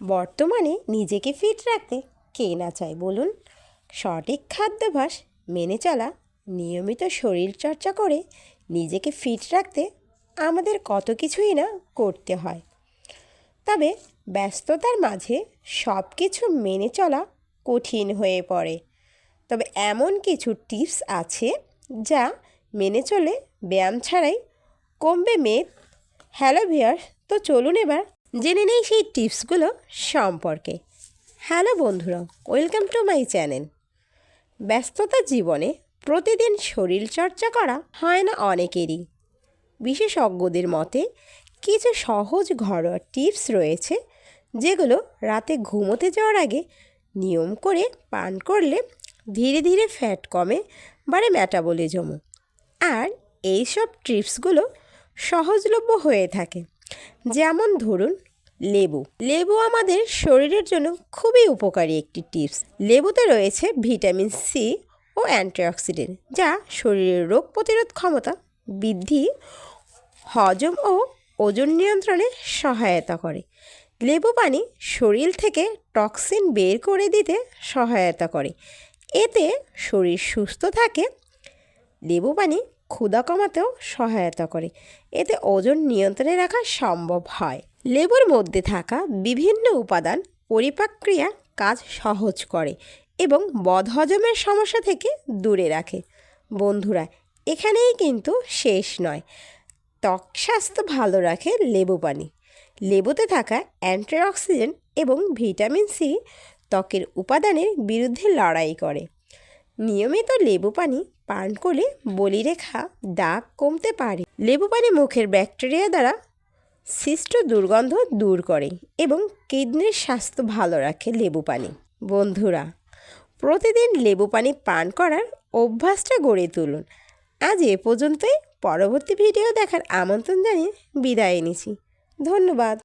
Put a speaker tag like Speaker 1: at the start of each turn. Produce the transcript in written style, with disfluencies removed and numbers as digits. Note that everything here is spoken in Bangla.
Speaker 1: বর্তমানে নিজেকে ফিট রাখতে কে না চায় বলুন? সঠিক খাদ্যাভ্যাস মেনে চলা, নিয়মিত শরীরচর্চা করে নিজেকে ফিট রাখতে আমাদের কত কিছুই না করতে হয়। তবে ব্যস্ততার মাঝে সব কিছু মেনে চলা কঠিন হয়ে পড়ে। তবে এমন কিছু টিপস আছে যা মেনে চলে ব্যায়াম ছাড়াই কমবে মেদ। হ্যালো ভিউয়ার্স, তো চলুন এবার জেনে নেই সেই টিপসগুলো সম্পর্কে। হ্যালো বন্ধুরা, ওয়েলকাম টু মাই চ্যানেল। ব্যস্ততার জীবনে প্রতিদিন শরীরচর্চা করা হয় না অনেকেরই। বিশেষজ্ঞদের মতে কিছু সহজ ঘরোয়া টিপস রয়েছে যেগুলো রাতে ঘুমোতে যাওয়ার আগে নিয়ম করে পান করলে ধীরে ধীরে ফ্যাট কমে, বাড়ে মেটাবলিজমও। আর এইসব টিপসগুলো সহজলভ্য হয়ে থাকে। যেমন ধরুন, লেবু আমাদের শরীরের জন্য খুবই উপকারী একটি টিপস। লেবুতে রয়েছে ভিটামিন সি ও অ্যান্টিঅক্সিডেন্ট, যা শরীরের রোগ প্রতিরোধ ক্ষমতা বৃদ্ধি, হজম ও ওজন নিয়ন্ত্রণে সহায়তা করে। লেবু পানি শরীর থেকে টক্সিন বের করে দিতে সহায়তা করে, এতে শরীর সুস্থ থাকে। লেবু পানি ক্ষুধা কমাতেও সহায়তা করে, এতে ওজন নিয়ন্ত্রণে রাখা সম্ভব হয়। লেবুর মধ্যে থাকা বিভিন্ন উপাদান পরিপাক ক্রিয়া কাজ সহজ করে এবং বদহজমের সমস্যা থেকে দূরে রাখে। বন্ধুরা, এখানেই কিন্তু শেষ নয়। ত্বক স্বাস্থ্য ভালো রাখে লেবু পানি। লেবুতে থাকা অ্যান্টিঅক্সিডেন্ট এবং ভিটামিন সি ত্বকের উপাদানের বিরুদ্ধে লড়াই করে। নিয়মিত লেবু পানি পান করলে বলিরেখা, দাগ কমতে পারে। লেবু পানি মুখের ব্যাকটেরিয়া দ্বারা সৃষ্ট দুর্গন্ধ দূর করে এবং কিডনির স্বাস্থ্য ভালো রাখে লেবু পানি। বন্ধুরা, প্রতিদিন লেবু পানি পান করার অভ্যাসটা গড়ে তুলুন। আজ এ পর্যন্তই। পরবর্তী ভিডিও দেখার আমন্ত্রণ জানিয়ে বিদায় নিচ্ছি। ধন্যবাদ।